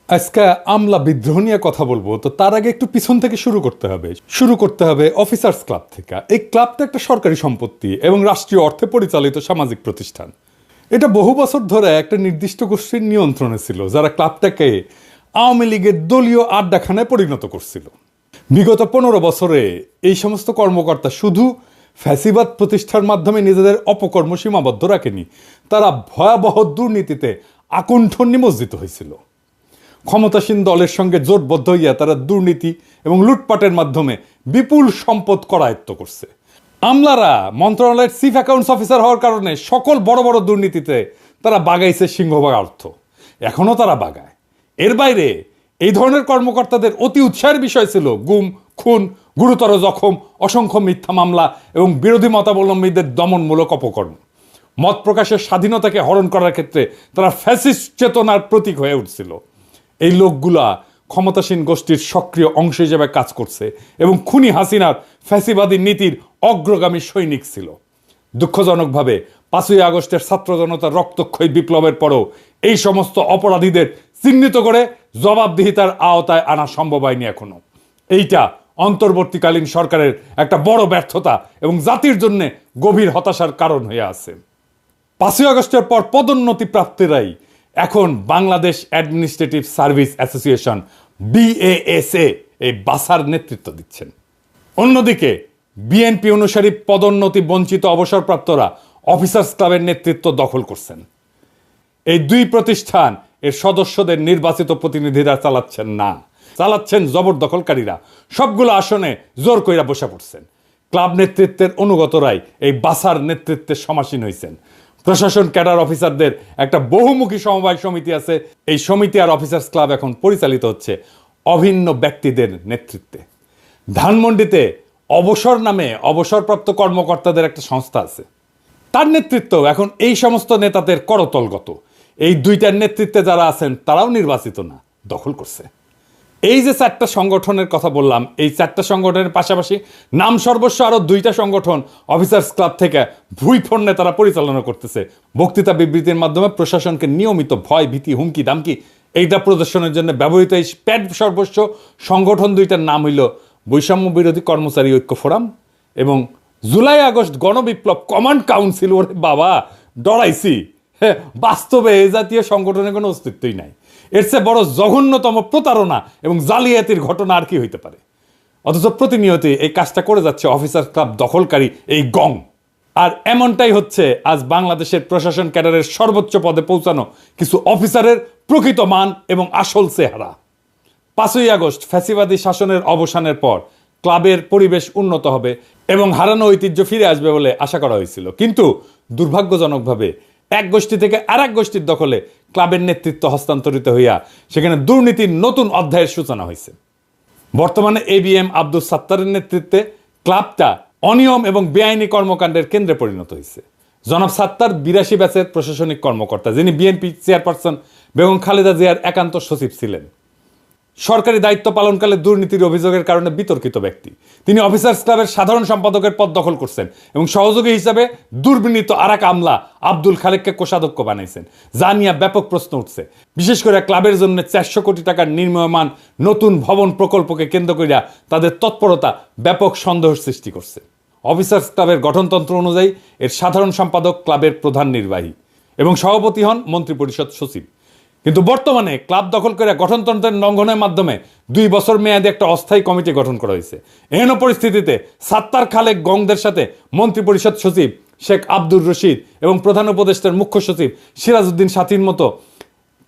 আজকে আমলা বিদ্রোহ নিয়ে কথা বলবো, তো তার আগে একটু পিছন থেকে শুরু করতে হবে অফিসার্স ক্লাব থেকে। এই ক্লাবটা একটা সরকারি সম্পত্তি এবং রাষ্ট্রীয় অর্থে পরিচালিত সামাজিক প্রতিষ্ঠান। এটা বহু বছর ধরে একটা নির্দিষ্ট গোষ্ঠীর নিয়ন্ত্রণে ছিল, যারা ক্লাবটাকে আওয়ামী লীগের দলীয় আড্ডাখানায় পরিণত করছিল। বিগত 15 বছরে এই সমস্ত কর্মকর্তা শুধু ফ্যাসিবাদ প্রতিষ্ঠার মাধ্যমে নিজেদের অপকর্ম সীমাবদ্ধ রাখেনি, তারা ভয়াবহ দুর্নীতিতে আকুণ্ঠ নিমজ্জিত হয়েছিল। ক্ষমতাসীন দলের সঙ্গে জোটবদ্ধ হইয়া তারা দুর্নীতি এবং লুটপাটের মাধ্যমে বিপুল সম্পদ করায়ত্ত করছে। আমলারা মন্ত্রণালয়ের চিফ অ্যাকাউন্টস অফিসার হওয়ার কারণে সকল বড় বড় দুর্নীতিতে তারা বাগাইছে সিংহভাগ অর্থ, এখনও তারা বাগায়। এর বাইরে এই ধরনের কর্মকর্তাদের অতি উৎসাহের বিষয় ছিল গুম, খুন, গুরুতর জখম, অসংখ্য মিথ্যা মামলা এবং বিরোধী মতাবলম্বীদের দমনমূলক অপকর্ম। মত প্রকাশের স্বাধীনতাকে হরণ করার ক্ষেত্রে তারা ফ্যাসিস্ট চেতনার প্রতীক হয়ে উঠছিল। এই লোকগুলা ক্ষমতাসীন গোষ্ঠীর সক্রিয় অংশ হিসেবে কাজ করছে এবং খুনি হাসিনার ফ্যাসিবাদী নীতির অগ্রগামী সৈনিক ছিল। দুঃখজনকভাবে 5ই আগস্টের ছাত্র জনতার রক্তক্ষয়ী বিপ্লবের পরও এই সমস্ত অপরাধীদের চিহ্নিত করে জবাবদিহিতার আওতায় আনা সম্ভব হয়নি এখনো। এইটা অন্তর্বর্তীকালীন সরকারের একটা বড় ব্যর্থতা এবং জাতির জন্য গভীর হতাশার কারণ হয়ে আছে। 5ই আগস্টের পর পদোন্নতি প্রাপ্তিরাই এখন Bangladesh administrative service association BASA এই বাসার নেতৃত্ব দিচ্ছেন। অন্যদিকে বিএনপি অনুসারী পদোন্নতি বঞ্চিত অবসরপ্রাপ্তরা অফিসার্স ক্লাবের নেতৃত্ব দখল করছেন। এই দুই প্রতিষ্ঠান এর সদস্যদের নির্বাচিত প্রতিনিধিরা চালাচ্ছেন জবরদখলকারীরা। সবগুলো আসনে জোর কইরা বসে পড়ছেন। ক্লাব নেতৃত্বের অনুগতরাই এই বাসার নেতৃত্বে সমাসীন হয়েছেন। প্রশাসন ক্যাডার অফিসারদের একটা বহুমুখী সমবায় সমিতি আছে। এই সমিতি আর অফিসার্স ক্লাব এখন পরিচালিত হচ্ছে অভিন্ন ব্যক্তিদের নেতৃত্বে। ধানমন্ডিতে অবসর নামে অবসরপ্রাপ্ত কর্মকর্তাদের একটা সংস্থা আছে, তার নেতৃত্ব এখন এই সমস্ত নেতাদের করতলগত। এই দুইটার নেতৃত্বে যারা আছেন তারাও নির্বাচিত না, দখল করছে। এই যে 4টা সংগঠনের কথা বললাম, এই 4টা সংগঠনের পাশাপাশি নাম সর্বস্ব আরো 2টা সংগঠন অফিসার্স ক্লাব থেকে ভুইফন্ডে তারা পরিচালনা করতেছে। বক্তৃতা বিবৃতির মাধ্যমে প্রশাসনকে নিয়মিত ভয়, ভীতি, হুমকি দামকি এইটা প্রদর্শনের জন্য ব্যবহৃত এই প্যাড সর্বস্ব সংগঠন 2টার নাম হইল বৈষম্য বিরোধী কর্মচারী ঐক্য ফোরাম এবং জুলাই আগস্ট গণবিপ্লব কমান্ড কাউন্সিল। ওরে বাবা, ডরাইছি। হ্যাঁ, বাস্তবে এই জাতীয় সংগঠনের কোনো অস্তিত্বই নাই। এর চেয়ে বড় জঘন্যতম প্রতারণা এবং জালিয়াতির ঘটনা আর কি হইতে পারে? অথচ প্রতিনিয়ত এই কাজটা করে যাচ্ছে অফিসার ক্লাব দখলকারী এই গং। আর এমনটাই হচ্ছে আজ বাংলাদেশের প্রশাসন ক্যাডারের সর্বোচ্চ পদে পৌঁছানো কিছু অফিসারের প্রকৃত মান এবং আসল চেহারা। 5ই আগস্ট ফ্যাসিবাদী শাসনের অবসানের পর ক্লাবের পরিবেশ উন্নত হবে এবং হারানো ঐতিহ্য ফিরে আসবে বলে আশা করা হয়েছিল, কিন্তু দুর্ভাগ্যজনকভাবে এক গোষ্ঠী থেকে আর এক গোষ্ঠীর দখলে ক্লাবের নেতৃত্ব হস্তান্তরিত হইয়া সেখানে দুর্নীতির নতুন অধ্যায়ের সূচনা হয়েছে। বর্তমানে ABM আব্দুল সাত্তারের নেতৃত্বে ক্লাবটা অনিয়ম এবং বেআইনি কর্মকাণ্ডের কেন্দ্রে পরিণত হয়েছে। জনাব সাত্তার 82 ব্যাচের প্রশাসনিক কর্মকর্তা, যিনি বিএনপি চেয়ারপারসন বেগম খালেদা জিয়ার একান্ত সচিব ছিলেন। সরকারি দায়িত্ব পালনকালে দুর্নীতির অভিযোগের কারণে বিতর্কিত ব্যক্তি। তিনি অফিসার্স ক্লাবের সাধারণ সম্পাদকের পদ দখল করছেন এবং সহযোগী হিসাবে দুর্বিনীত আরেক আমলা আব্দুল খালেককে কোষাধ্যক্ষ বানাইছেন, যা নিয়ে ব্যাপক প্রশ্ন উঠছে। বিশেষ করে ক্লাবের জন্য 400 কোটি টাকার নির্মীয়মান নতুন ভবন প্রকল্পকে কেন্দ্র করিয়া তাদের তৎপরতা ব্যাপক সন্দেহের সৃষ্টি করছে। অফিসার্স ক্লাবের গঠনতন্ত্র অনুযায়ী এর সাধারণ সম্পাদক ক্লাবের প্রধান নির্বাহী এবং সভাপতি হন মন্ত্রিপরিষদ সচিব। কিন্তু বর্তমানে ক্লাব দখল করে গঠনতন্ত্রের লঙ্ঘনের মাধ্যমে 2 বছর মেয়াদী একটা অস্থায়ী কমিটি গঠন করা হয়েছে। এহেন পরিস্থিতিতে সাত্তার খালেক গংদের সাথে মন্ত্রিপরিষদ সচিব শেখ আব্দুর রশিদ এবং প্রধান উপদেষ্টার মুখ্য সচিব সিরাজউদ্দিন সাথীর মতো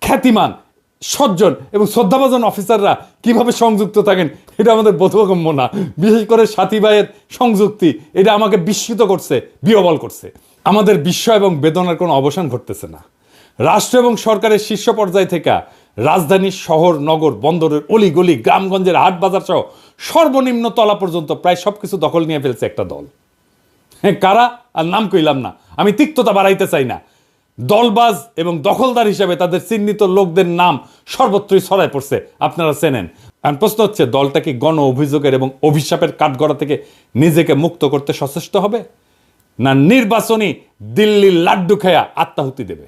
খ্যাতিমান, সজ্জন এবং শ্রদ্ধাভাজন অফিসাররা কিভাবে সংযুক্ত থাকেন এটা আমাদের বোধগম্য না। বিশেষ করে সাথী ভাইয়ের সংযুক্তি, এটা আমাকে বিস্মিত করছে, বিহ্বল করছে। আমাদের বিস্ময় এবং বেদনার কোনো অবসান ঘটতেছে না। রাষ্ট্র এবং সরকারের শীর্ষ পর্যায় থেকে রাজধানীর শহর, নগর, বন্দরের অলিগলি, গ্রামগঞ্জের হাট বাজার সহ সর্বনিম্ন তলা পর্যন্ত প্রায় সবকিছু দখল নিয়ে ফেলছে একটা দল। হ্যাঁ, কারা আর নাম কইলাম না, আমি তিক্ততা বাড়াইতে চাই না। দলবাজ এবং দখলদার হিসাবে তাদের চিহ্নিত লোকদের নাম সর্বত্রই ছড়ায় পড়ছে, আপনারা চেনেন। আর প্রশ্ন হচ্ছে, দলটা কি গণ অভিযোগের এবং অভিশাপের কাঠগড়া থেকে নিজেকে মুক্ত করতে সচেষ্ট হবে, না নির্বাচনী দিল্লির লাড্ডু খেয়া আত্মাহুতি দেবে?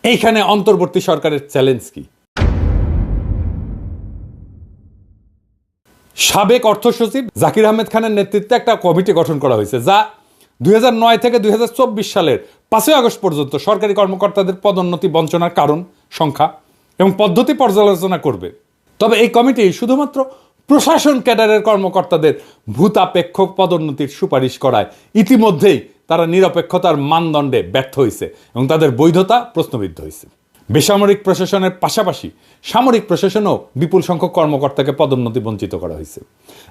এইখানে অন্তর্বর্তী সরকারের চ্যালেঞ্জ কি? সাবেক অর্থ সচিব জাকির আহমেদ খানের নেতৃত্বে একটা কমিটি গঠন করা হয়েছে, যা 2009 থেকে 2024 সালের 5 আগস্ট পর্যন্ত সরকারি কর্মকর্তাদের পদোন্নতি বঞ্চনার কারণ, সংখ্যা এবং পদ্ধতি পর্যালোচনা করবে। তবে এই কমিটি শুধুমাত্র প্রশাসন ক্যাডারের কর্মকর্তাদের ভূতাপেক্ষ পদোন্নতির সুপারিশ করায় ইতিমধ্যেই তারা নিরপেক্ষতার মানদণ্ডে ব্যর্থ হয়েছে এবং তাদের বৈধতা প্রশ্নবিদ্ধ হয়েছে। বেসামরিক প্রশাসনের পাশাপাশি সামরিক প্রশাসনেও বিপুল সংখ্যক কর্মকর্তাকে পদোন্নতি বঞ্চিত করা হয়েছে।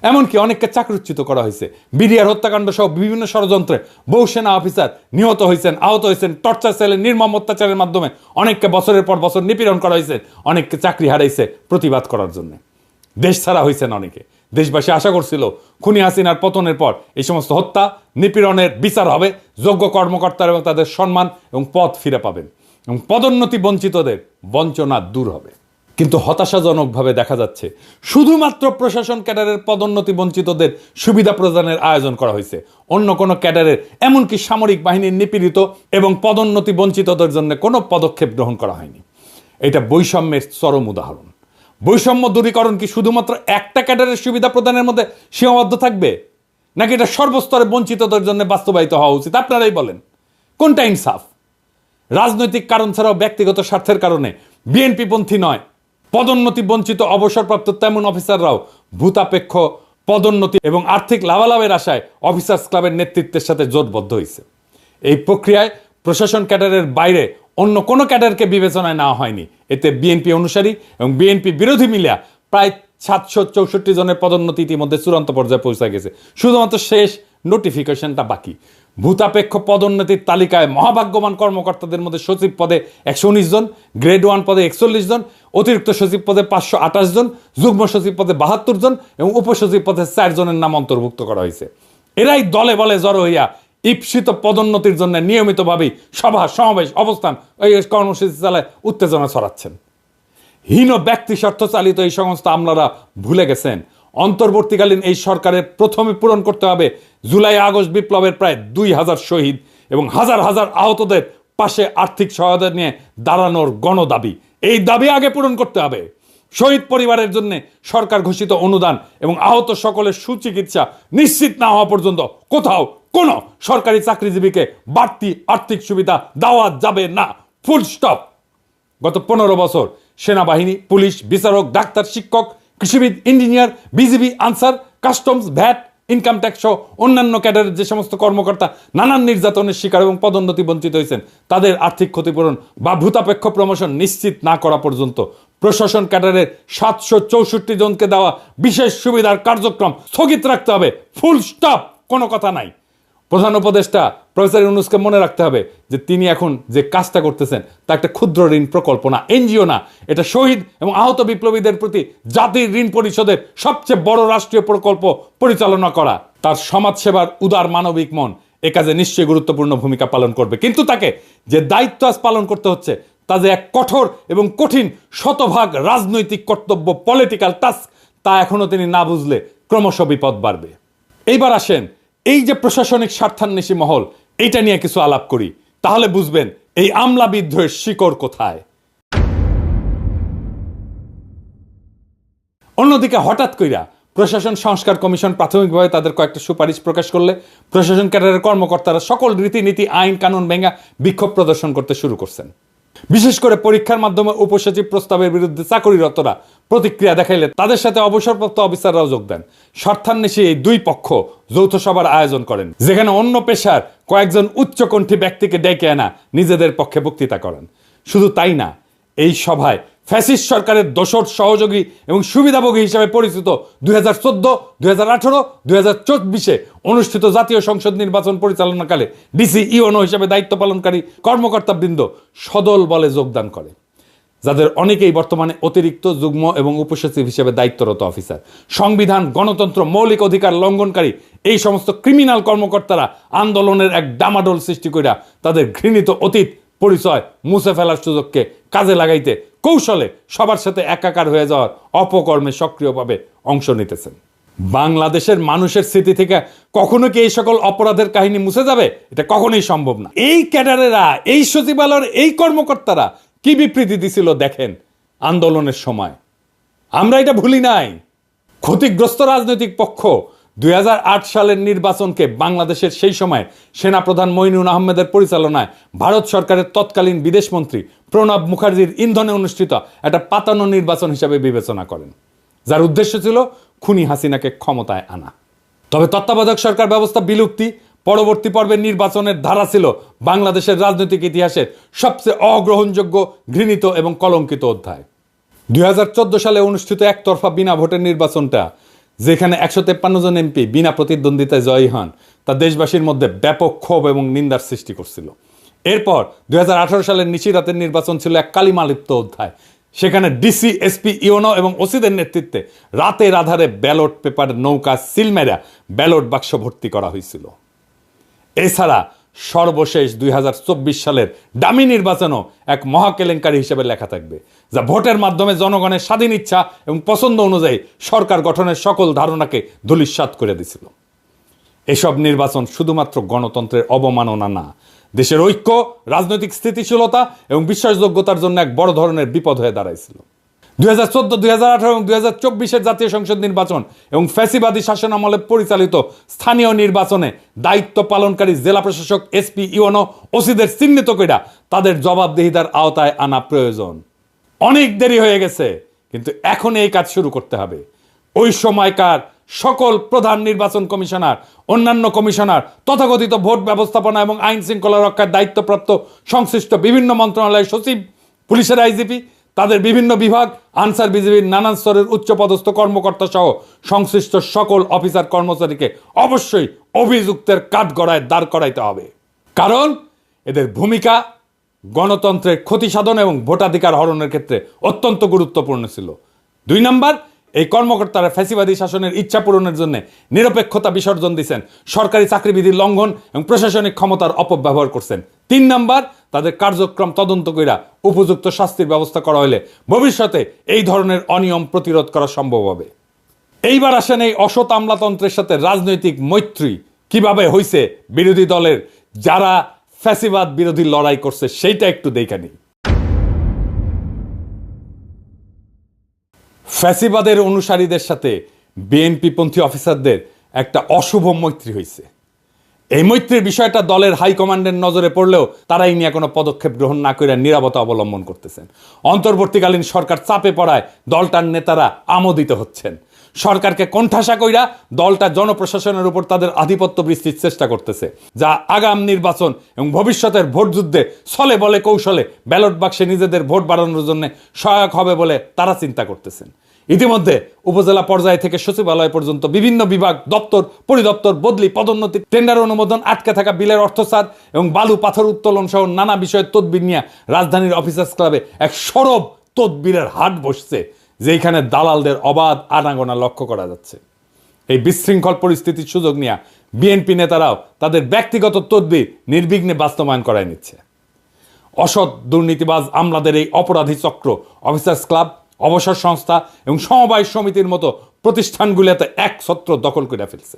এমনকি অনেককে চাকরিচ্যুত করা হয়েছে। বিডিআর হত্যাকাণ্ড সহ বিভিন্ন ষড়যন্ত্রে বহু সেনা অফিসার নিহত হয়েছেন, আহত হয়েছেন। টর্চার সেলের নির্মম অত্যাচারের মাধ্যমে অনেককে বছরের পর বছর নিপীড়ন করা হয়েছে, অনেককে চাকরি হারাইছে প্রতিবাদ করার জন্য। দেশ ছাড়া হয়েছেন অনেকে। দেশবাসী আশা করছিল খুনি হাসিনার পতনের পর এই সমস্ত হত্যা নিপীড়নের বিচার হবে, যোগ্য কর্মকর্তারা এবং তাদের সম্মান এবং পদ ফিরে পাবেন এবং পদোন্নতি বঞ্চিতদের বঞ্চনা দূর হবে। কিন্তু হতাশাজনকভাবে দেখা যাচ্ছে শুধুমাত্র প্রশাসন ক্যাডারের পদোন্নতি বঞ্চিতদের সুবিধা প্রদানের আয়োজন করা হয়েছে। অন্য কোনো ক্যাডারের, এমনকি সামরিক বাহিনীর নিপীড়িত এবং পদোন্নতি বঞ্চিতদের জন্য কোনো পদক্ষেপ গ্রহণ করা হয়নি। এটা বৈষম্যের চরম উদাহরণ। বৈষম্য দূরীকরণ কি শুধুমাত্র একটা ক্যাডারের সুবিধা প্রদানের মধ্যে সীমাবদ্ধ থাকবে, নাকি এটা সর্বস্তরে বঞ্চিতদের জন্য বাস্তবায়িত হওয়া উচিত? আপনারাই বলেন, কোনটা ইনসাফ? রাজনৈতিক কারণ ছাড়াও ব্যক্তিগত স্বার্থের কারণে বিএনপিপন্থী নয়, পদোন্নতি বঞ্চিত অবসরপ্রাপ্ত তেমন অফিসাররাও ভূতাপেক্ষ পদোন্নতি এবং আর্থিক লাভালাভের আশায় অফিসার্স ক্লাবের নেতৃত্বের সাথে জোটবদ্ধ হয়েছে। এই প্রক্রিয়ায় প্রশাসন ক্যাডারের বাইরে অন্য কোনো ক্যাডারকে বিবেচনায় নেওয়া হয়নি। এতে বিএনপি অনুসারী এবং বিএনপি বিরোধী মিলিয়া প্রায় 764 জনের পদোন্নতি ইতিমধ্যে চূড়ান্ত পর্যায়ে পৌঁছে গেছে। শুধুমাত্র শেষ নোটিফিকেশনটা বাকি। ভূতাপেক্ষ পদোন্নতির তালিকায় মহাভাগ্যবান কর্মকর্তাদের মধ্যে সচিব পদে 119 জন, গ্রেড 1 পদে 41 জন, অতিরিক্ত সচিব পদে 528 জন, যুগ্ম সচিব পদে 72 জন এবং উপসচিব পদে 4 জনের নাম অন্তর্ভুক্ত করা হয়েছে। এরাই দলে বলে জড়ো হইয়া ঈপ্সিত পদোন্নতির জন্য নিয়মিতভাবেই সভা সমাবেশ অবস্থান এই কর্মসূচি চালায় উত্তেজনা ছড়াচ্ছেন। হীন ব্যক্তি স্বার্থ চালিত এই সমস্ত আমলারা ভুলে গেছেন অন্তর্বর্তীকালীন এই সরকারের প্রথমে পূরণ করতে হবে জুলাই আগস্ট বিপ্লবের প্রায় 2000 শহীদ এবং হাজার হাজার আহতদের পাশে আর্থিক সহায়তা নিয়ে দাঁড়ানোর গণদাবি। এই দাবি আগে পূরণ করতে হবে। শহীদ পরিবারের জন্য সরকার ঘোষিত অনুদান এবং আহত সকলের সুচিকিৎসা নিশ্চিত না হওয়া পর্যন্ত কোথাও কোনো সরকারি চাকরিজীবীকে বাড়তি আর্থিক সুবিধা দেওয়া যাবে না, ফুল স্টপ। গত 15 বছর সেনাবাহিনী, পুলিশ, বিচারক, ডাক্তার, শিক্ষক, কৃষিবিদ, engineer, BGB, Ansar, customs, VAT, income tax সহ অন্যান্য ক্যাডারের যে সমস্ত কর্মকর্তা নানান নির্যাতনের শিকার এবং পদোন্নতি বঞ্চিত হয়েছেন, তাদের আর্থিক ক্ষতিপূরণ বা ভূতাপেক্ষ প্রমোশন নিশ্চিত না করা পর্যন্ত প্রশাসন ক্যাডারের 764 জনকে দেওয়া বিশেষ সুবিধার কার্যক্রম স্থগিত রাখতে হবে, ফুল স্টপ। কোনো কথা নাই। প্রধান উপদেষ্টা প্রফেসর ইউনূসকে মনে রাখতে হবে যে তিনি এখন যে কাজটা করতেছেন তা একটা ক্ষুদ্র ঋণ প্রকল্প না, এনজিও না। এটা শহীদ এবং আহত বিপ্লবীদের প্রতি জাতির ঋণ পরিশোধের সবচেয়ে বড় রাষ্ট্রীয় প্রকল্প পরিচালনা করা। তার সমাজসেবার উদার মানবিক মন এ কাজে নিশ্চয়ই গুরুত্বপূর্ণ ভূমিকা পালন করবে। কিন্তু তাকে যে দায়িত্ব আজ পালন করতে হচ্ছে তা যে এক কঠোর এবং কঠিন শতভাগ রাজনৈতিক কর্তব্য, পলিটিক্যাল টাস্ক, তা এখনো তিনি না বুঝলে ক্রমশ বিপদ বাড়বে। এইবার আসেন এই যে প্রশাসনিক স্বার্থান্বেষী মহল, এইটা নিয়ে কিছু আলাপ করি, তাহলে বুঝবেন এই আমলা বিদ্রোহের শিকড় কোথায়। অন্যদিকে হঠাৎ কইরা প্রশাসন সংস্কার কমিশন প্রাথমিকভাবে তাদের কয়েকটা সুপারিশ প্রকাশ করলে প্রশাসন ক্যাডারের কর্মকর্তারা সকল রীতিনীতি, আইন কানুন ভেঙে বিক্ষোভ প্রদর্শন করতে শুরু করছেন। বিশেষ করে পরীক্ষার মাধ্যমে উপসচিব প্রস্তাবের বিরুদ্ধে চাকরিরতরা প্রতিক্রিয়া দেখাইলে তাদের সাথে অবসরপ্রাপ্ত অফিসাররাও যোগ দেন। স্বার্থান্বেষী এই দুই পক্ষ যৌথ সভার আয়োজন করেন, যেখানে অন্য পেশার কয়েকজন উচ্চকণ্ঠী ব্যক্তিকে ডেকে আনা নিজেদের পক্ষে বক্তৃতা করেন। শুধু তাই না, এই সভায় ফ্যাসিস্ট সরকারের দোসর, সহযোগী এবং সুবিধাভোগী হিসেবে পরিচিত 2014, 2018, 2024 অনুষ্ঠিত জাতীয় সংসদ নির্বাচন পরিচালনাকালে ডিসি ইউনো হিসেবে দায়িত্ব পালনকারী কর্মকর্তাবৃন্দ সদল বলে যোগদান করে, যাদের অনেকেই বর্তমানে অতিরিক্ত, যুগ্ম এবং উপসচিব হিসেবে দায়িত্বরত অফিসার। সংবিধান, গণতন্ত্র, মৌলিক অধিকার লঙ্ঘনকারী এই সমস্ত ক্রিমিনাল কর্মকর্তারা আন্দোলনের এক ডামাডোল সৃষ্টি কইরা তাদের ঘৃণিত অতীত পরিচয় মুছে ফেলার সুযোগকে কাজে লাগাইতে কৌশলে সবার সাথে একাকার হয়ে যাওয়ার অপকর্মে সক্রিয়ভাবে অংশ নিতেছেন। বাংলাদেশের মানুষের স্মৃতি থেকে কখনো কি এই সকল অপরাধের কাহিনী মুছে যাবে? এটা কখনোই সম্ভব না। এই ক্যাডারেরা, এই সচিবালয়ের এই কর্মকর্তারা কি বিবৃতি দিছিল দেখেন আন্দোলনের সময়। আমরা এটা ভুলি নাই। ক্ষতিগ্রস্ত রাজনৈতিক পক্ষ 2008 সালের নির্বাচনকে বাংলাদেশের সেই সময় সেনাপ্রধান মঈনুল আহমেদের পরিচালনায় ভারত সরকারের তৎকালীন বিদেশমন্ত্রী প্রণব মুখার্জির ইন্ধনে অনুষ্ঠিত একটা পাতানো নির্বাচন হিসাবে বিবেচনা করেন, যার উদ্দেশ্য ছিল খুনি হাসিনাকে ক্ষমতায় আনা। তবে তত্ত্বাবধায়ক সরকার ব্যবস্থা বিলুপ্তি পরবর্তী পর্বের নির্বাচনের ধারা ছিল বাংলাদেশের রাজনৈতিক ইতিহাসের সবচেয়ে অগ্রহণযোগ্য, ঘৃণিত এবং কলঙ্কিত অধ্যায়। 2014 সালে অনুষ্ঠিত একতরফা বিনা ভোটের নির্বাচনটা, যেখানে 153 জন এমপি বিনা প্রতিদ্বন্দ্বিতায় জয়ী হন, তা দেশবাসীর মধ্যে ব্যাপক ক্ষোভ এবং নিন্দার সৃষ্টি করছিল। এরপর 2018 সালের নিশিরাতের নির্বাচন ছিল এক কালিমালিপ্ত অধ্যায়। সেখানে ডিসি, এসপি, ইউনো এবং ওসিদের নেতৃত্বে রাতের আধারে ব্যালট পেপার নৌকা সিলমেরা ব্যালট বাক্স ভর্তি করা হয়েছিল। এছাড়া সর্বশেষ 2024 সালের ডামি নির্বাচনও এক মহাকেলেঙ্কারি হিসেবে লেখা থাকবে, যা ভোটের মাধ্যমে জনগণের স্বাধীন ইচ্ছা এবং পছন্দ অনুযায়ী সরকার গঠনের সকল ধারণাকে ধূলিসাৎ করে দিয়েছিল। এসব নির্বাচন শুধুমাত্র গণতন্ত্রের অবমাননা না, দেশের ঐক্য, রাজনৈতিক স্থিতিশীলতা এবং বিশ্বাসযোগ্যতার জন্য এক বড় ধরনের বিপদ হয়ে দাঁড়াইছিল। 2014, 2018 এবং 2024 জাতীয় সংসদ নির্বাচন এবং ফ্যাসিবাদী শাসনামলে পরিচালিত স্থানীয় নির্বাচনে দায়িত্ব পালনকারী জেলা প্রশাসক, এসপি, ইউনো, ওসিদের চিহ্নিত কইরা তাদের জবাবদিহিতার আওতায় আনা প্রয়োজন। অনেক দেরি হয়ে গেছে, কিন্তু এখন এই কাজ শুরু করতে হবে। ওই সময়কার সকল প্রধান নির্বাচন কমিশনার, অন্যান্য কমিশনার, তথাকথিত ভোট ব্যবস্থাপনা এবং আইন শৃঙ্খলা রক্ষার দায়িত্বপ্রাপ্ত সংশ্লিষ্ট বিভিন্ন মন্ত্রণালয়ের সচিব, পুলিশের আইজিপি, তাদের বিভিন্ন বিভাগ, আনসার বিজিবির নানান স্তরের উচ্চপদস্থ কর্মকর্তা সহ সংশ্লিষ্ট সকল অফিসার কর্মচারীকে অবশ্যই অভিযুক্তের কাঠগড়ায় দাঁড় করাইতে হবে। কারণ এদের ভূমিকা গণতন্ত্রের ক্ষতি সাধন এবং ভোটাধিকার হরণের ক্ষেত্রে অত্যন্ত গুরুত্বপূর্ণ ছিল। 2 নাম্বার, এই কর্মকর্তারা ফ্যাসিবাদী শাসনের ইচ্ছা পূরণের জন্য নিরপেক্ষতা বিসর্জন দিচ্ছেন, সরকারি চাকরিবিধির লঙ্ঘন এবং প্রশাসনিক ক্ষমতার অপব্যবহার করছেন। 3 নাম্বার, তাদের কার্যক্রম তদন্ত কইরা উপযুক্ত শাস্তির ব্যবস্থা করা হলে ভবিষ্যতে এই ধরনের অনিয়ম প্রতিরোধ করা সম্ভব হবে। এইবার আসেন এই অসৎ আমলাতন্ত্রের সাথে রাজনৈতিক মৈত্রী কিভাবে হইছে বিরোধী দলের, যারা ফ্যাসিবাদ বিরোধী লড়াই করছে, সেইটা একটু দেখে নিই। ফ্যাসিবাদের অনুসারীদের সাথে বিএনপি পন্থী অফিসারদের একটা অশুভ মৈত্রী হয়েছে। এই মৈত্রীর বিষয়টা দলের হাইকমান্ডের নজরে পড়লেও তারা এই নিয়ে কোনো পদক্ষেপ গ্রহণ না করে নীরবতা অবলম্বন করতেছেন। অন্তর্বর্তীকালীন সরকার চাপে পড়ায় দলটার নেতারা আমোদিত হচ্ছেন। সরকারকে কোণঠাসা কইরা দলটা জনপ্রশাসনের উপর তাদের আধিপত্য বৃষ্টির চেষ্টা করতেছে, যা আগাম নির্বাচন এবং ভবিষ্যতের ভোট যুদ্ধে ছলে বলে কৌশলে ব্যালট বাক্সে নিজেদের ভোট বাড়ানোর জন্য সহায়ক হবে বলে তারা চিন্তা করতেছেন। ইতিমধ্যে উপজেলা পর্যায় থেকে সচিবালয় পর্যন্ত বিভিন্ন বিভাগ, দপ্তর, পরিদপ্তর, বদলি, পদোন্নতি, টেন্ডার অনুমোদন, আটকে থাকা বিলের অর্থসার এবং বালু পাথর উত্তোলন সহ নানা বিষয়ের তদবির নিয়ে রাজধানীর অফিসার্স ক্লাবে এক সরব তদবিরের হাট বসছে, যেখানে দালালদের অবাধ আনাগোনা লক্ষ্য করা যাচ্ছে। এই বিশৃঙ্খল পরিস্থিতির সুযোগ নিয়ে বিএনপি নেতারাও তাদের ব্যক্তিগত তদবির নির্বিঘ্নে বাস্তবায়ন করায় নিচ্ছে। অসৎ দুর্নীতিবাজ আমলাদের এই অপরাধী চক্র অফিসার্স ক্লাব, অবসর সংস্থা এবং সমবায় সমিতির মতো প্রতিষ্ঠানগুলোতে একছত্র দখল করে ফেলছে।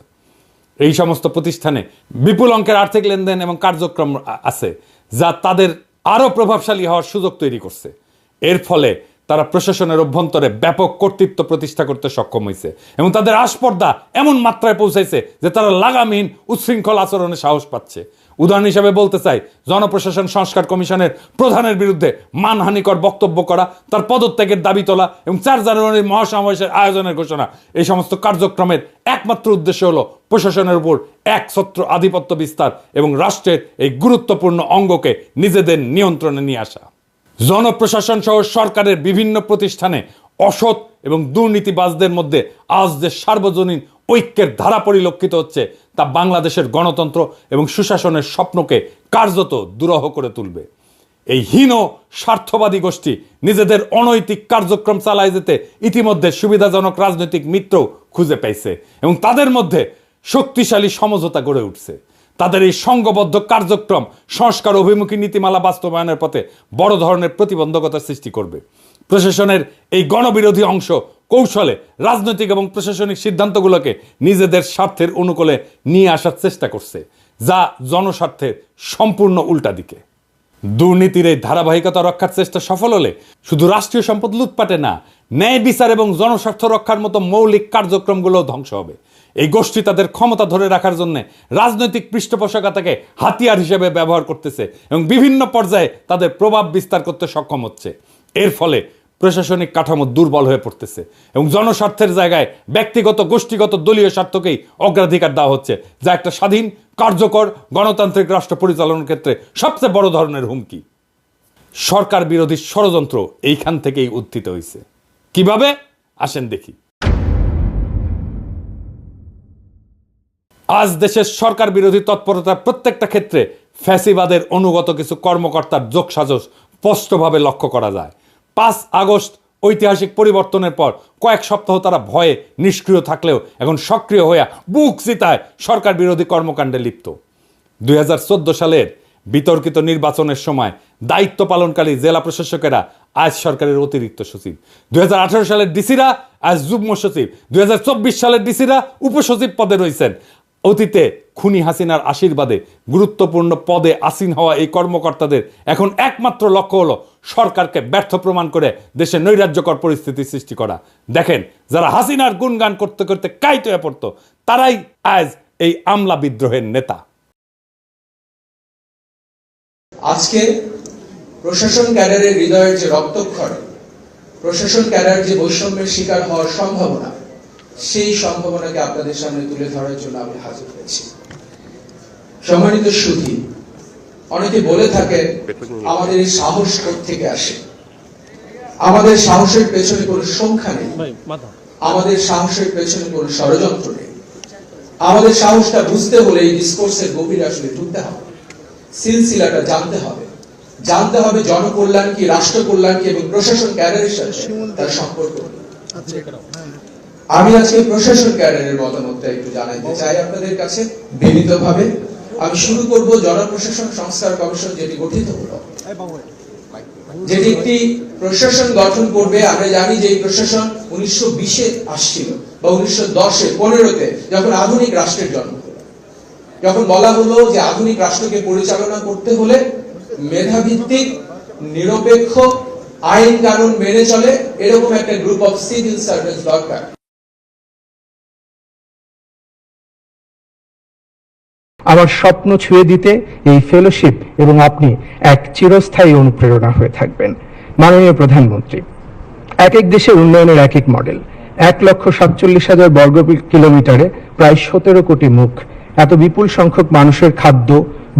এই সমস্ত প্রতিষ্ঠানে বিপুল অঙ্কের আর্থিক লেনদেন এবং কার্যক্রম আছে, যা তাদের আরও প্রভাবশালী হওয়ার সুযোগ তৈরি করছে। এর ফলে তারা প্রশাসনের অভ্যন্তরে ব্যাপক কর্তৃত্ব প্রতিষ্ঠা করতে সক্ষম হয়েছে এবং তাদের আস্পর্ধা এমন মাত্রায় পৌঁছাইছে যে তারা লাগামহীন উচ্ছৃঙ্খল আচরণে সাহস পাচ্ছে। উদাহরণ হিসাবে বলতে চাই, জনপ্রশাসন সংস্কার কমিশনের প্রধানের বিরুদ্ধে মানহানিকর বক্তব্য করা, তার পদত্যাগের দাবি তোলা এবং 4 জানুয়ারির মহাসমাবেশের আয়োজনের ঘোষণা। এই সমস্ত কার্যক্রমের একমাত্র উদ্দেশ্য হলো প্রশাসনের উপর একছত্র আধিপত্য বিস্তার এবং রাষ্ট্রের এই গুরুত্বপূর্ণ অঙ্গকে নিজেদের নিয়ন্ত্রণে নিয়ে আসা। জনপ্রশাসন সহ সরকারের বিভিন্ন প্রতিষ্ঠানে অসৎ এবং দুর্নীতিবাজদের মধ্যে আজ যে সার্বজনীন ঐক্যের ধারা পরিলক্ষিত হচ্ছে, তা বাংলাদেশের গণতন্ত্র এবং সুশাসনের স্বপ্নকে কার্যত দুরূহ করে তুলবে। এই হীন স্বার্থবাদী গোষ্ঠী নিজেদের অনৈতিক কার্যক্রম চালায় যেতে ইতিমধ্যে সুবিধাজনক রাজনৈতিক মিত্র খুঁজে পেয়েছে এবং তাদের মধ্যে শক্তিশালী সমঝোতা গড়ে উঠছে। তাদের এই সংঘবদ্ধ কার্যক্রম সংস্কার অভিমুখী নীতিমালা বাস্তবায়নের পথে বড় ধরনের প্রতিবন্ধকতা সৃষ্টি করবে। প্রশাসনের এই গণবিরোধী অংশ কৌশলে রাজনৈতিক এবং প্রশাসনিক সিদ্ধান্তগুলোকে নিজেদের স্বার্থের অনুকূলে নিয়ে আসার চেষ্টা করছে, যা জনস্বার্থের সম্পূর্ণ উল্টা দিকে। দুর্নীতির এই ধারাবাহিকতা রক্ষার চেষ্টা সফল হলে শুধু রাষ্ট্রীয় সম্পদ লুটপাটে না, ন্যায় বিচার এবং জনস্বার্থ রক্ষার মতো মৌলিক কার্যক্রমগুলো ধ্বংস হবে। এই গোষ্ঠী তাদের ক্ষমতা ধরে রাখার জন্য রাজনৈতিক পৃষ্ঠপোষকতাকে হাতিয়ার হিসেবে ব্যবহার করতেছে এবং বিভিন্ন পর্যায়ে তাদের প্রভাব বিস্তার করতে সক্ষম হচ্ছে। এর ফলে প্রশাসনিক কাঠামো দুর্বল হয়ে পড়তেছে এবং জনস্বার্থের জায়গায় ব্যক্তিগত গোষ্ঠীগত দলীয় স্বার্থকেই অগ্রাধিকার দেওয়া হচ্ছে, যা একটা স্বাধীন কার্যকর গণতান্ত্রিক রাষ্ট্র পরিচালনার ক্ষেত্রে সবচেয়ে বড় ধরনের হুমকি। সরকার বিরোধী ষড়যন্ত্র এইখান থেকেই উত্থিত হয়েছে। কিভাবে আসেন দেখি। আজ দেশের সরকার বিরোধী তৎপরতার প্রত্যেকটা ক্ষেত্রে ফ্যাসিবাদের অনুগত কিছু কর্মকর্তার যোগসাজশ স্পষ্টভাবে লক্ষ্য করা যায়। 5 আগস্ট ঐতিহাসিক পরিবর্তনের পর কয়েক সপ্তাহ তারা ভয়ে নিষ্ক্রিয় থাকলেও এখন সক্রিয় হয়ে বুক চিতায় সরকার বিরোধী কর্মকাণ্ডে লিপ্ত। 2014 সালের বিতর্কিত নির্বাচনের সময় দায়িত্ব পালনকারী জেলা প্রশাসকেরা আজ সরকারের অতিরিক্ত সচিব, 2018 সালের ডিসিরা আজ যুগ্ম সচিব, 2024 সালের ডিসিরা উপসচিব পদে রয়েছেন। অতীতে খুনি হাসিনার আশীর্বাদে গুরুত্বপূর্ণ পদে আসীন হওয়া এই কর্মকর্তাদের এখন একমাত্র লক্ষ্য হলো সরকারকে ব্যর্থ প্রমাণ করে দেশে নৈরাজ্যকর পরিস্থিতি সৃষ্টি করা। দেখেন, যারা হাসিনার গুণগান করতে করতে কাইত হয়ে পড়ত, তারাই আজ এই আমলা বিদ্রোহের নেতা। আজকে প্রশাসন ক্যাডারের হৃদয়ের যে রক্তক্ষরণ, প্রশাসন ক্যাডার যে বৈষম্যের শিকার হওয়ার সম্ভাবনা, সেই সম্ভাবনাকে আপনাদের সামনে তুলে ধরার জন্য আমি হাজির হয়েছি। সম্মানিত সুধী, অনেকে বলে থাকেন আমাদের এই সাহস থেকে আসে। আমাদের সাহসের পেছনে কোনো সংখ্যা নেই, আমাদের সাহসের পেছনে কোনো ষড়যন্ত্র নেই। আমাদের সাহসটা বুঝতে হলে এই ডিসকোর্সের গভীরে আসলে ঢুকতে হবে, সিলসিলাটা জানতে হবে, জানতে হবে জনকল্যাণ কি, রাষ্ট্র কল্যাণ কি এবং প্রশাসন ক্যাডারের সাথে তার সম্পর্ক। আমি আজকে প্রশাসন ক্যাডারের মতামতটা একটু জানাতে চাই আপনাদের কাছে বিনীতভাবে। আমি শুরু করব জনপ্রশাসন সংস্কার কমিশন যেটি গঠিত হলো, যেটি একটি প্রশাসন গঠন করবে। আমরা জানি যে এই প্রশাসন 1920-এ আসছিল বা 1910-এ 15-তে যখন আধুনিক রাষ্ট্রের জন্ম হলো, যখন বলা হলো যে আধুনিক রাষ্ট্রকে পরিচালনা করতে হলে মেধাভিত্তিক, নিরপেক্ষ, আইন কানুন মেনে চলে এরকম একটা গ্রুপ অফ সিভিল সার্ভেন্টস দরকার। আমার স্বপ্ন ছুঁয়ে দিতে এই ফেলোশিপ এবং আপনি এক চিরস্থায়ী অনুপ্রেরণা হয়ে থাকবেন। মাননীয় প্রধানমন্ত্রী, এক এক দেশের উন্নয়নের এক এক মডেল। 1,47,000 বর্গ কিলোমিটারে প্রায় 17 কোটি মুখ, এত বিপুল সংখ্যক মানুষের খাদ্য,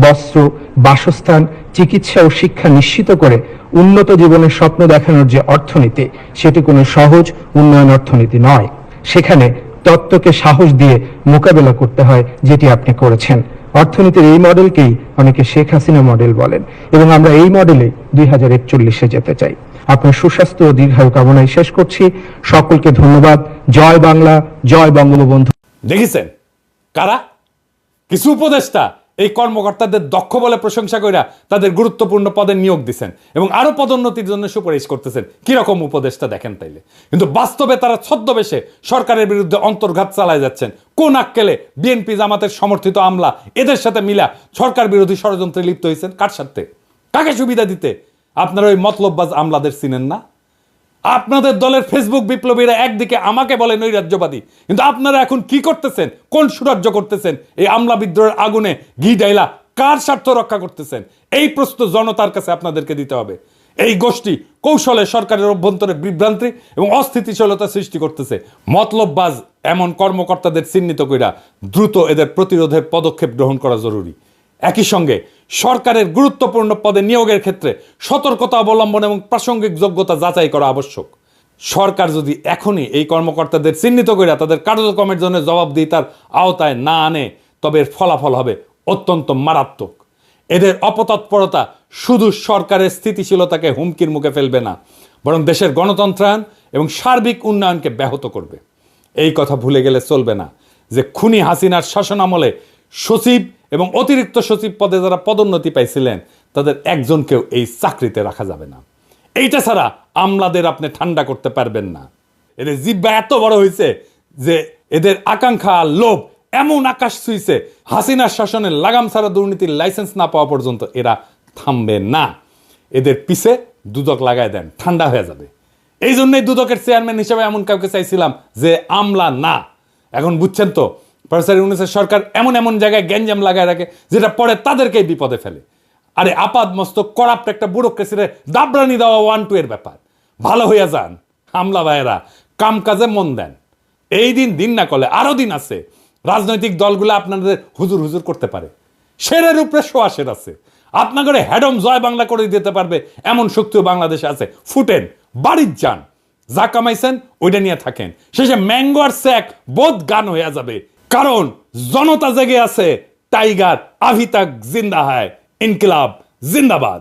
বস্ত্র, বাসস্থান, চিকিৎসা ও শিক্ষা নিশ্চিত করে উন্নত জীবনের স্বপ্ন দেখানোর যে অর্থনীতি, সেটি কোনো সহজ উন্নয়ন অর্থনীতি নয়। সেখানে তত্ত্বকে সাহস দিয়ে মোকাবেলা করতে হয়, যেটি আপনি করেছেন। অর্থনীতির এই মডেলকেই অনেকে শেখ হাসিনা মডেল বলেন এবং আমরা এই মডেলে 2041-এ যেতে চাই। আপনার সুস্বাস্থ্য ও দীর্ঘায়ু কামনায় শেষ করছি। সকলকে ধন্যবাদ। জয় বাংলা, জয় বঙ্গবন্ধু। দেখেছেন কারা? কিছু উপদেষ্টা এই কর্মকর্তাদের দক্ষ বলে প্রশংসা কইরা তাদের গুরুত্বপূর্ণ পদে নিয়োগ দিচ্ছেন এবং আরো পদোন্নতির জন্য সুপারিশ করতেছেন। কিরকম উপদেষ্টা দেখেন তাইলে। কিন্তু বাস্তবে তারা ছদ্মবেশে সরকারের বিরুদ্ধে অন্তর্ঘাত চালায় যাচ্ছেন। কোন আক্কেলে বিএনপি জামাতের সমর্থিত আমলা এদের সাথে মিলা সরকার বিরোধী ষড়যন্ত্রে লিপ্ত হয়েছেন? কার সাথে? কাকে সুবিধা দিতে? আপনারা ওই মতলববাজ আমলাদের চিনেন না? আপনাদের দলের ফেসবুক বিপ্লবীরা একদিকে আমাকে বলে নৈরাজ্যবাদী, কিন্তু আপনারা এখন কি করতেছেন? কোন সুরাজ্য করতেছেন? এই আমলা বিদ্রোহের আগুনে ঘি ডাইলা কার স্বার্থ রক্ষা করতেছেন? এই প্রশ্ন জনতার কাছে আপনাদেরকে দিতে হবে। এই গোষ্ঠী কৌশলে সরকারের অভ্যন্তরে বিভ্রান্তি এবং অস্থিতিশীলতা সৃষ্টি করতেছে। মতলববাজ এমন কর্মকর্তাদের চিহ্নিত কইরা দ্রুত এদের প্রতিরোধের পদক্ষেপ গ্রহণ করা জরুরি। একই সঙ্গে সরকারের গুরুত্বপূর্ণ পদে নিয়োগের ক্ষেত্রে সতর্কতা অবলম্বন এবং প্রাসঙ্গিক যোগ্যতা যাচাই করা আবশ্যক। সরকার যদি এখনই এই কর্মকর্তাদের চিহ্নিত করে তাদের কার্যক্রমের জন্য জবাবদিহিতার আওতায় না আনে, তবে এর ফলাফল হবে অত্যন্ত মারাত্মক। এদের অপতৎপরতা শুধু সরকারের স্থিতিশীলতাকে হুমকির মুখে ফেলবে না, বরং দেশের গণতন্ত্রায়ন এবং সার্বিক উন্নয়নকে ব্যাহত করবে। এই কথা ভুলে গেলে চলবে না যে খুনি হাসিনার শাসনামলে সচিব এবং অতিরিক্ত সচিব পদে যারা পদোন্নতি পাইছিলেন, তাদের একজনকেও এই চাকরিতে রাখা যাবে না। এইটা ছাড়া আমলাদের আপনি ঠান্ডা করতে পারবেন না। এদের জিহ্বা এত বড় হয়েছে যে এদের আকাঙ্ক্ষা আর লোভ এমন আকাশ ছুঁইছে, হাসিনার শাসনের লাগাম ছাড়া দুর্নীতির লাইসেন্স না পাওয়া পর্যন্ত এরা থামবে না। এদের পিছে দুদক লাগায় দেন, ঠান্ডা হয়ে যাবে। এই জন্যই দুদকের চেয়ারম্যান হিসেবে এমন কাউকে চাইছিলাম যে আমলা না। এখন বুঝছেন তো, প্রফেসর ইউনূসের সরকার এমন এমন জায়গায় গ্যাঞ্জাম লাগায় রাখে যেটা পরে তাদেরকেই বিপদে ফেলে। আরে আপাদ মস্ত করাপ্ট একটা ব্যুরোক্রেসিরে দাবরানি দেওয়া 1-2 এর ব্যাপার। ভালো হইয়া যান আমলা ভাইয়েরা, কাম কাজে মন দেন। এই দিন না করলে আরো দিন আছে। রাজনৈতিক দলগুলো আপনাদের হুজুর হুজুর করতে পারে, শেরের উপরে সোয়াশের আছে। আপনাদের হ্যাডম জয় বাংলা করে দিতে পারবে এমন শক্তিও বাংলাদেশে আছে। ফুটেন, বাড়ির যান, যা কামাইছেন ওইটা নিয়ে থাকেন। শেষে ম্যাঙ্গো আর স্যাক বোধ গান হয়ে যাবে, কারণ জনতা জেগে আছে। টাইগার আভি তাক জিন্দা হয়, ইনকিলাব জিন্দাবাদ।